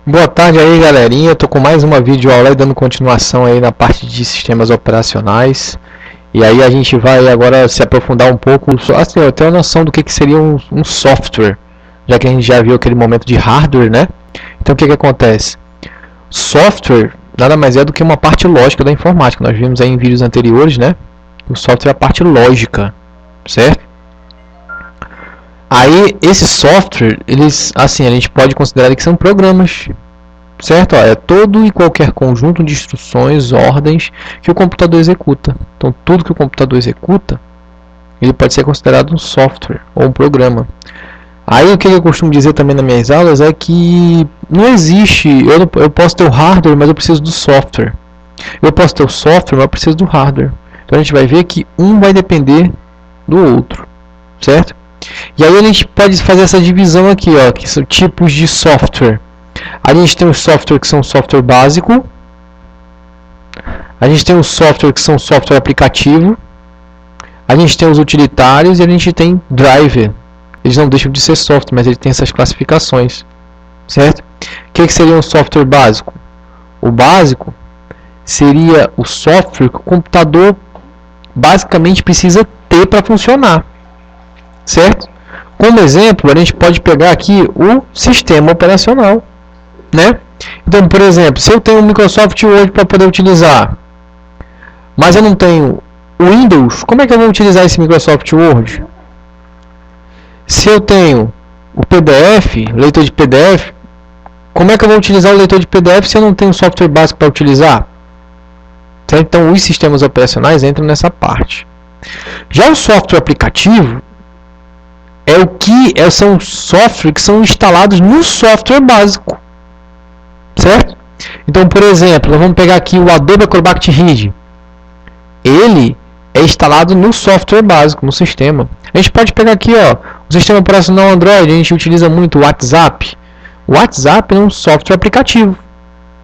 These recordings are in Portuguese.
Boa tarde aí, galerinha. Eu tô com mais uma videoaula aí, dando continuação aí na parte de sistemas operacionais. E aí a gente vai agora se aprofundar um pouco, assim, eu tenho uma noção do que seria um software, já que a gente já viu aquele momento de hardware, né? Então o que acontece? Software nada mais é do que uma parte lógica da informática. Nós vimos aí em vídeos anteriores, né? O software é a parte lógica, certo? Aí, esse software, eles, assim, a gente pode considerar que são programas, certo? É todo e qualquer conjunto de instruções, ordens que o computador executa. Então, tudo que o computador executa, ele pode ser considerado um software ou um programa. Aí, o que eu costumo dizer também nas minhas aulas é que não existe, eu posso ter o hardware, mas eu preciso do software. Eu posso ter o software, mas eu preciso do hardware. Então, a gente vai ver que um vai depender do outro, certo? E aí a gente pode fazer essa divisão aqui, ó, que são tipos de software. A gente tem os software que são software básico. A gente tem os software que são software aplicativo. A gente tem os utilitários e a gente tem driver. Eles não deixam de ser software, mas eles têm essas classificações, certo? O que seria um software básico? O básico seria o software que o computador basicamente precisa ter para funcionar, certo? Como exemplo, a gente pode pegar aqui o sistema operacional, né? Então, por exemplo, se eu tenho o Microsoft Word para poder utilizar, mas eu não tenho o Windows, como é que eu vou utilizar esse Microsoft Word? Se eu tenho o PDF, leitor de PDF, como é que eu vou utilizar o leitor de PDF se eu não tenho software básico para utilizar? Certo? Então, os sistemas operacionais entram nessa parte. Já o software aplicativo são softwares que são instalados no software básico, certo? Então, por exemplo, nós vamos pegar aqui o Adobe Acrobat Reader. Ele é instalado no software básico, no sistema. A gente pode pegar aqui, ó, o sistema operacional Android. A gente utiliza muito o WhatsApp. O WhatsApp é um software aplicativo,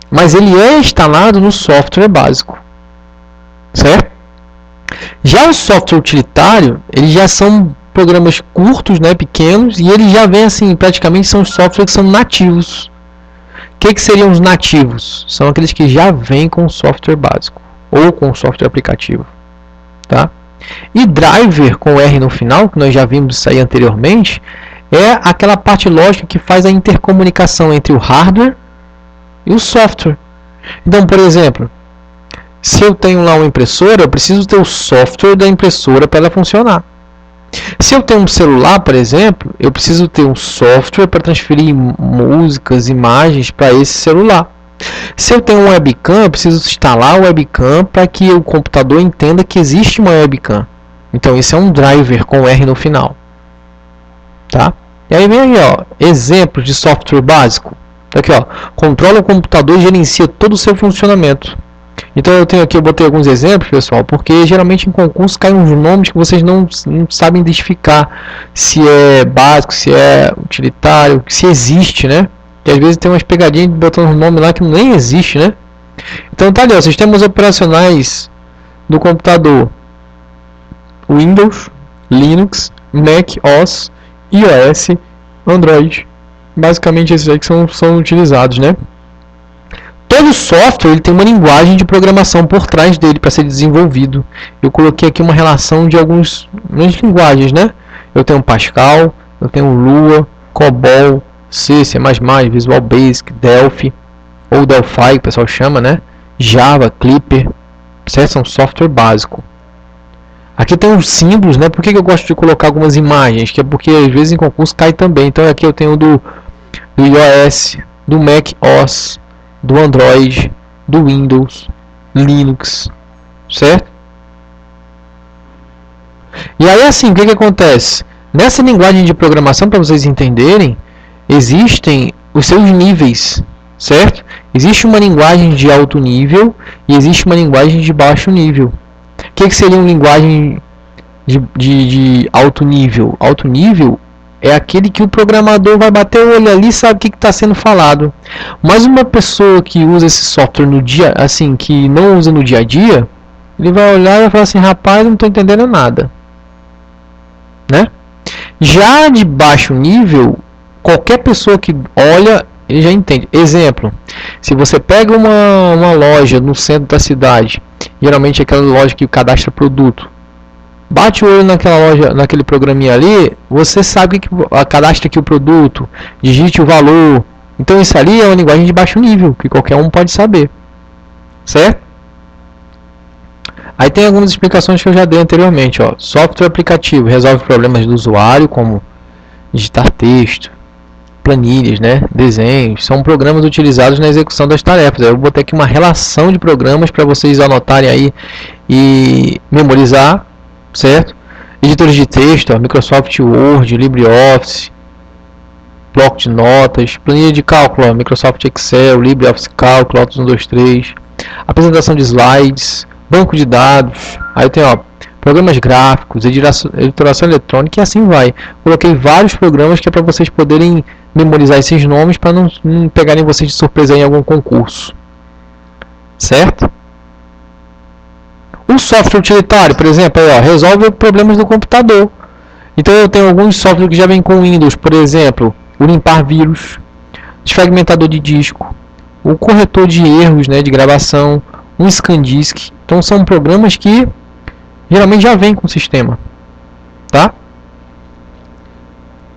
mas ele é instalado no software básico, certo? Já o software utilitário, eles já são programas curtos, né, pequenos, e eles já vêm assim, praticamente são softwares que são nativos. O que seriam os nativos? São aqueles que já vêm com software básico ou com software aplicativo, tá? E driver com R no final, que nós já vimos isso aí anteriormente, é aquela parte lógica que faz a intercomunicação entre o hardware e o software. Então, por exemplo, se eu tenho lá uma impressora, eu preciso ter o software da impressora para ela funcionar. Se eu tenho um celular, por exemplo, eu preciso ter um software para transferir músicas, imagens para esse celular. Se eu tenho um webcam, eu preciso instalar o webcam para que o computador entenda que existe uma webcam. Então, isso é um driver com R no final. Tá? E aí vem aí, ó, exemplos de software básico. Aqui, ó, controla o computador e gerencia todo o seu funcionamento. Então eu botei alguns exemplos, pessoal, porque geralmente em concurso caem uns nomes que vocês não sabem identificar se é básico, se é utilitário, se existe, né? Que às vezes tem umas pegadinhas de botando um nome lá que nem existe, né? Então tá ali, ó, sistemas operacionais do computador: Windows, Linux, Mac OS, iOS, Android. Basicamente esses aí que são utilizados, né? Todo software ele tem uma linguagem de programação por trás dele para ser desenvolvido. Eu coloquei aqui uma relação de algumas linguagens, né? Eu tenho Pascal, eu tenho Lua, COBOL, C, C++, Visual Basic, Delphi, ou Delphi, o pessoal chama, né? Java, Clipper, certo? São software básico. Aqui tem os símbolos, né? Por que eu gosto de colocar algumas imagens? Que é porque às vezes em concurso cai também. Então aqui eu tenho do iOS, do Mac OS, do Android, do Windows, Linux, certo? E aí assim, o que acontece? Nessa linguagem de programação, para vocês entenderem, existem os seus níveis, certo? Existe uma linguagem de alto nível e existe uma linguagem de baixo nível. O que seria uma linguagem de alto nível? Alto nível é aquele que o programador vai bater o olho ali e sabe o que está sendo falado. Mas uma pessoa que usa esse software no dia, assim, que não usa no dia a dia, ele vai olhar e vai falar assim, rapaz, não estou entendendo nada, né? Já de baixo nível, qualquer pessoa que olha ele já entende. Exemplo, se você pega uma loja no centro da cidade, geralmente é aquela loja que cadastra produto, bate o olho naquela loja, naquele programinha ali, você sabe que cadastra aqui o produto, digite o valor. Então isso ali é uma linguagem de baixo nível, que qualquer um pode saber, certo? Aí tem algumas explicações que eu já dei anteriormente, ó. Software aplicativo resolve problemas do usuário, como digitar texto, planilhas, né, desenhos, são programas utilizados na execução das tarefas. Eu botei aqui uma relação de programas para vocês anotarem aí e memorizar, certo? Editores de texto, ó, Microsoft Word, LibreOffice, bloco de notas, planilha de cálculo, ó, Microsoft Excel, LibreOffice Cálculo, Office 1, 2, 3, apresentação de slides, banco de dados, aí tem, ó, programas gráficos, editoração eletrônica e assim vai. Coloquei vários programas que é para vocês poderem memorizar esses nomes para não pegarem vocês de surpresa em algum concurso, certo? O software utilitário, por exemplo, aí, ó, resolve problemas do computador. Então eu tenho alguns softwares que já vêm com Windows, por exemplo, o limpar vírus, desfragmentador de disco, o corretor de erros, né, de gravação, um ScanDisk. Então são programas que geralmente já vem com o sistema, tá?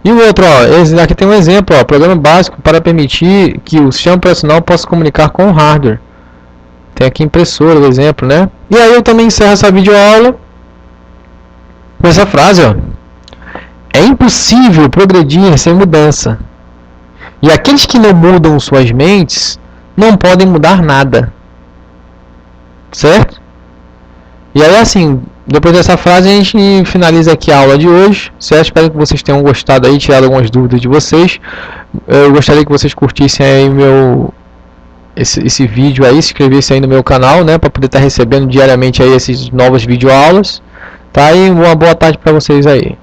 E o outro, ó, aqui tem um exemplo, ó, programa básico para permitir que o sistema operacional possa comunicar com o hardware. Tem aqui impressora, por exemplo, né? E aí eu também encerro essa videoaula com essa frase, ó. É impossível progredir sem mudança. E aqueles que não mudam suas mentes não podem mudar nada. Certo? E aí assim, depois dessa frase a gente finaliza aqui a aula de hoje, certo? Espero que vocês tenham gostado aí, tirado algumas dúvidas de vocês. Eu gostaria que vocês curtissem aí esse vídeo aí, se inscrevessem aí no meu canal, né, para poder estar recebendo diariamente aí essas novas videoaulas, tá? E uma boa tarde para vocês aí.